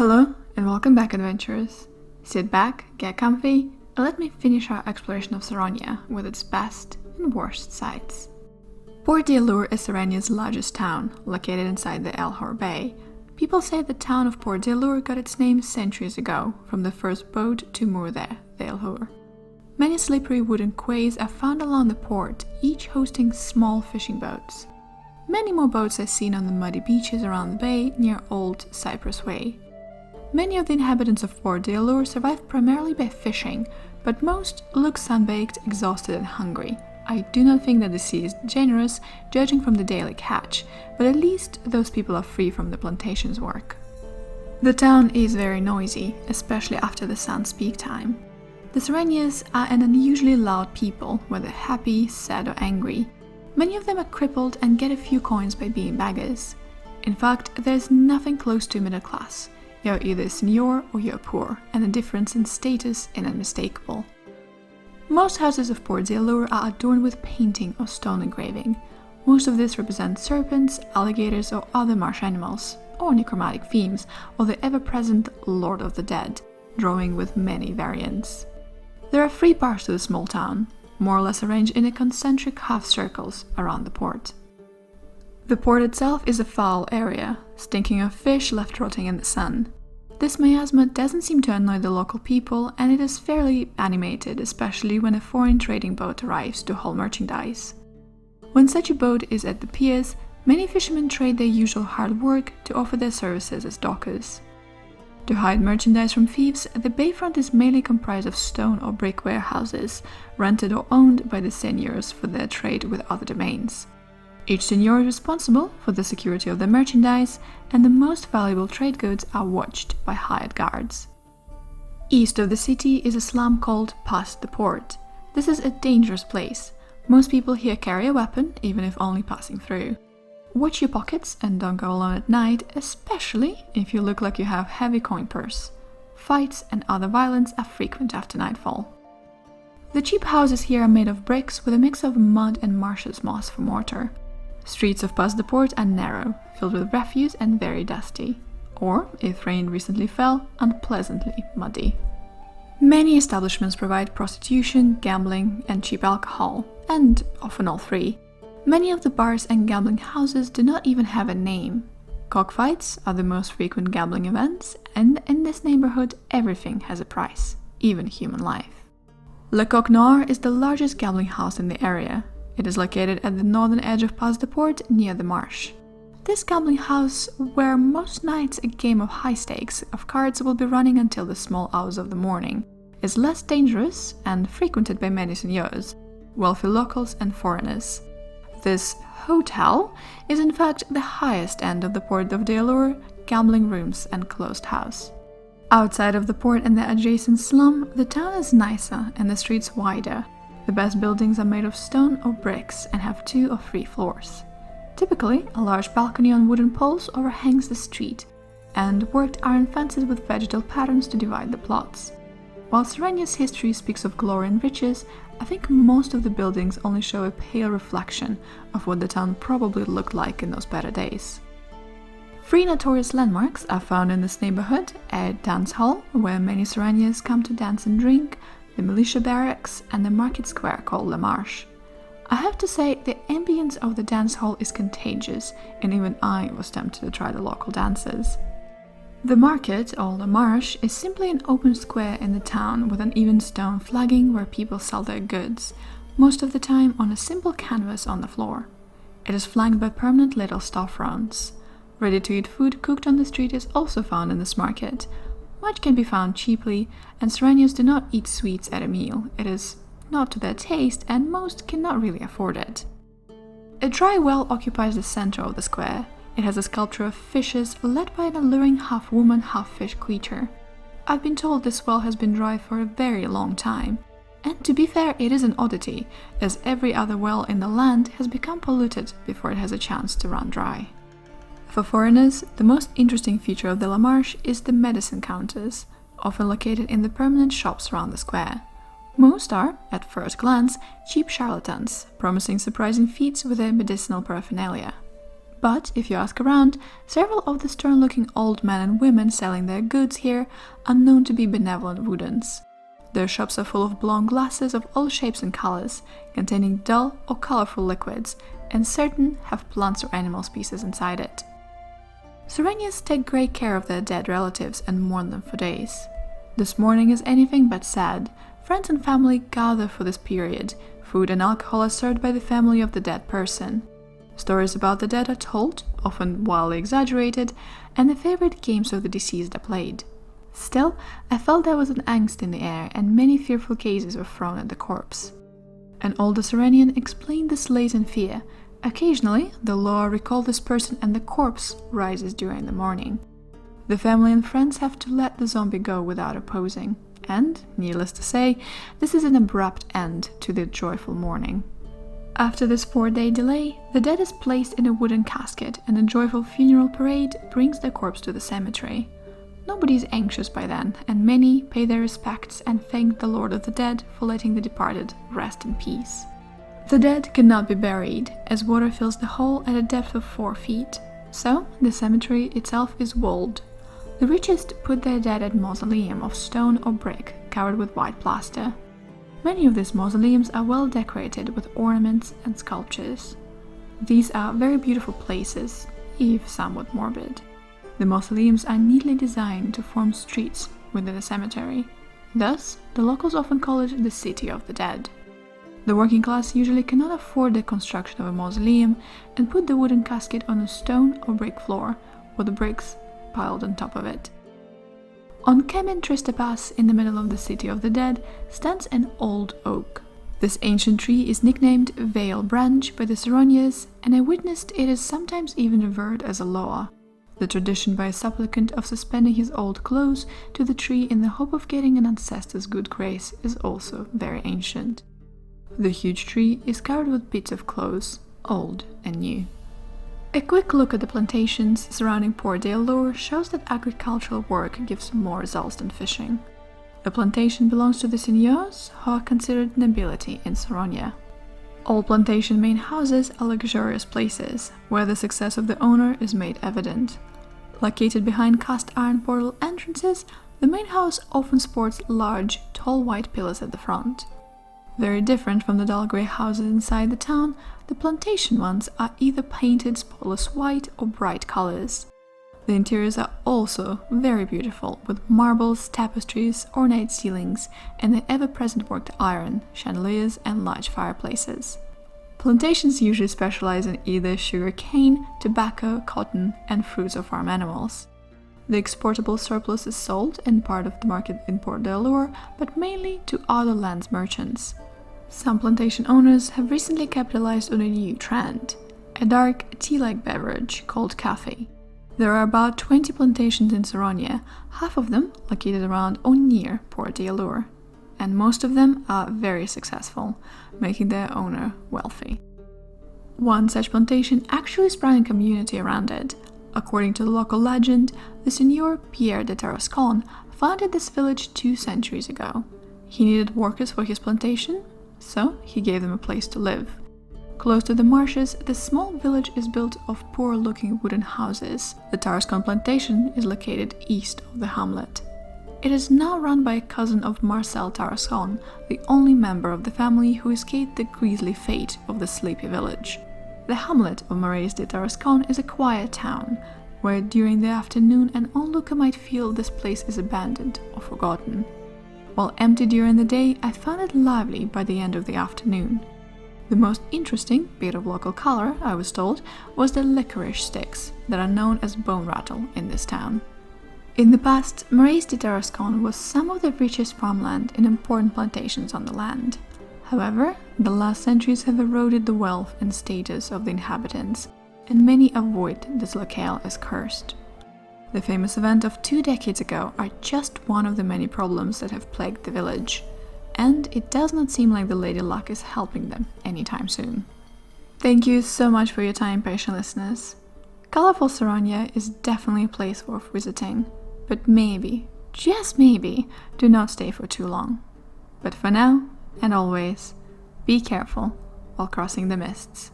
Hello and welcome back, adventurers. Sit back, get comfy, and let me finish our exploration of Souragne with its best and worst sides. Port d'Allure is Souragne's largest town, located inside the Allure Bay. People say the town of Port d'Allure got its name centuries ago, from the first boat to moor there, the Allure. Many slippery wooden quays are found along the port, each hosting small fishing boats. Many more boats are seen on the muddy beaches around the bay near Old Cypress Way. Many of the inhabitants of Port d'Allure survive primarily by fishing, but most look sunbaked, exhausted and hungry. I do not think that the sea is generous, judging from the daily catch, but at least those people are free from the Plantations work. The town is very noisy, especially after the sun's peak time. The Souragnes are an unusually loud people, whether happy, sad or angry. Many of them are crippled and get a few coins by being beggars. In fact, there's nothing close to middle class. You're either senior or you're poor, and the difference in status is unmistakable. Most houses of Port d'Allure are adorned with painting or stone engraving. Most of this represents serpents, alligators or other marsh animals, or necromantic themes, or the ever-present Lord of the Dead, drawing with many variants. There are 3 parts to the small town, more or less arranged in a concentric half-circles around the port. The port itself is a foul area, stinking of fish left rotting in the sun. This miasma doesn't seem to annoy the local people, and it is fairly animated, especially when a foreign trading boat arrives to haul merchandise. When such a boat is at the piers, many fishermen trade their usual hard work to offer their services as dockers. To hide merchandise from thieves, the bayfront is mainly comprised of stone or brick warehouses, rented or owned by the seigneurs for their trade with other domains. Each seigneur is responsible for the security of the merchandise, and the most valuable trade goods are watched by hired guards. East of the city is a slum called Past the Port. This is a dangerous place. Most people here carry a weapon, even if only passing through. Watch your pockets and don't go alone at night, especially if you look like you have heavy coin purse. Fights and other violence are frequent after nightfall. The cheap houses here are made of bricks with a mix of mud and marshes moss for mortar. Streets of Past the Port are narrow, filled with refuse and very dusty, or, if rain recently fell, unpleasantly muddy. Many establishments provide prostitution, gambling and cheap alcohol, and often all 3. Many of the bars and gambling houses do not even have a name. Cockfights are the most frequent gambling events, and in this neighborhood everything has a price, even human life. Le Coq Noir is the largest gambling house in the area. It is located at the northern edge of Past the Port, near the marsh. This gambling house, where most nights a game of high stakes of cards will be running until the small hours of the morning, is less dangerous and frequented by many seigneurs, wealthy locals and foreigners. This hotel is in fact the highest end of the Port of d'Allure, gambling rooms and closed house. Outside of the port and the adjacent slum, the town is nicer and the streets wider. The best buildings are made of stone or bricks and have 2 or 3 floors. Typically, a large balcony on wooden poles overhangs the street, and worked iron fences with vegetal patterns to divide the plots. While Souragne's history speaks of glory and riches, I think most of the buildings only show a pale reflection of what the town probably looked like in those better days. 3 notorious landmarks are found in this neighborhood: a dance hall, where many Souragnes come to dance and drink, the militia barracks, and the market square called La Marche. I have to say, the ambience of the dance hall is contagious, and even I was tempted to try the local dances. The market, or La Marche, is simply an open square in the town with an even stone flagging where people sell their goods, most of the time on a simple canvas on the floor. It is flanked by permanent little storefronts. Ready-to-eat food cooked on the street is also found in this market. Much can be found cheaply, and Souragnes do not eat sweets at a meal. It is not to their taste, and most cannot really afford it. A dry well occupies the center of the square. It has a sculpture of fishes led by an alluring half-woman, half-fish creature. I've been told this well has been dry for a very long time. And to be fair, it is an oddity, as every other well in the land has become polluted before it has a chance to run dry. For foreigners, the most interesting feature of the La Marche is the medicine counters, often located in the permanent shops around the square. Most are, at first glance, cheap charlatans, promising surprising feats with their medicinal paraphernalia. But if you ask around, several of the stern-looking old men and women selling their goods here are known to be benevolent Woodens. Their shops are full of blown glasses of all shapes and colors, containing dull or colorful liquids, and certain have plants or animal species inside it. Souragnes take great care of their dead relatives and mourn them for days. This mourning is anything but sad. Friends and family gather for this period. Food and alcohol are served by the family of the dead person. Stories about the dead are told, often wildly exaggerated, and the favorite games of the deceased are played. Still, I felt there was an angst in the air, and many fearful gazes were thrown at the corpse. An older Souragnian explained this latent fear. Occasionally, the lore recalled this person and the corpse rises during the morning. The family and friends have to let the zombie go without opposing, and, needless to say, this is an abrupt end to the joyful mourning. After this 4-day delay, the dead is placed in a wooden casket and a joyful funeral parade brings the corpse to the cemetery. Nobody is anxious by then, and many pay their respects and thank the Lord of the Dead for letting the departed rest in peace. The dead cannot be buried, as water fills the hole at a depth of 4 feet, so the cemetery itself is walled. The richest put their dead at mausoleum of stone or brick covered with white plaster. Many of these mausoleums are well decorated with ornaments and sculptures. These are very beautiful places, if somewhat morbid. The mausoleums are neatly designed to form streets within the cemetery. Thus, the locals often call it the City of the Dead. The working class usually cannot afford the construction of a mausoleum and put the wooden casket on a stone or brick floor, with the bricks piled on top of it. On Kemin Tristapas, in the middle of the City of the Dead, stands an old oak. This ancient tree is nicknamed Veil Branch by the Souragnes, and I witnessed it is sometimes even revered as a loa. The tradition by a supplicant of suspending his old clothes to the tree in the hope of getting an ancestor's good grace is also very ancient. The huge tree is covered with bits of clothes, old and new. A quick look at the plantations surrounding Port Allure shows that agricultural work gives more results than fishing. A plantation belongs to the seigneurs, who are considered nobility in Souragne. All plantation main houses are luxurious places, where the success of the owner is made evident. Located behind cast iron portal entrances, the main house often sports large, tall white pillars at the front. Very different from the dull grey houses inside the town, the plantation ones are either painted spotless white or bright colors. The interiors are also very beautiful, with marbles, tapestries, ornate ceilings, and the ever-present worked iron, chandeliers, and large fireplaces. Plantations usually specialize in either sugar cane, tobacco, cotton, and fruits of farm animals. The exportable surplus is sold in part of the market in Port d'Allure, but mainly to other lands merchants. Some plantation owners have recently capitalized on a new trend, a dark tea-like beverage called café. There are about 20 plantations in Souragne, half of them located around or near Port d'Allure, and most of them are very successful, making their owner wealthy. One such plantation actually sprang a community around it. According to the local legend, the Seigneur Pierre de Tarascon founded this village 2 centuries ago. He needed workers for his plantation, so he gave them a place to live. Close to the marshes, this small village is built of poor-looking wooden houses. The Tarascon plantation is located east of the hamlet. It is now run by a cousin of Marcel Tarascon, the only member of the family who escaped the grisly fate of the sleepy village. The hamlet of Marais de Tarascon is a quiet town, where during the afternoon an onlooker might feel this place is abandoned or forgotten. While empty during the day, I found it lively by the end of the afternoon. The most interesting bit of local color, I was told, was the licorice sticks that are known as bone rattle in this town. In the past, Marais de Tarascon was some of the richest farmland and important plantations on the land. However, the last centuries have eroded the wealth and status of the inhabitants, and many avoid this locale as cursed. The famous event of 2 decades ago are just one of the many problems that have plagued the village, and it does not seem like the Lady Luck is helping them anytime soon. Thank you so much for your time, patient listeners. Colorful Souragne is definitely a place worth visiting, but maybe, just maybe, do not stay for too long. But for now, and always, be careful while crossing the mists.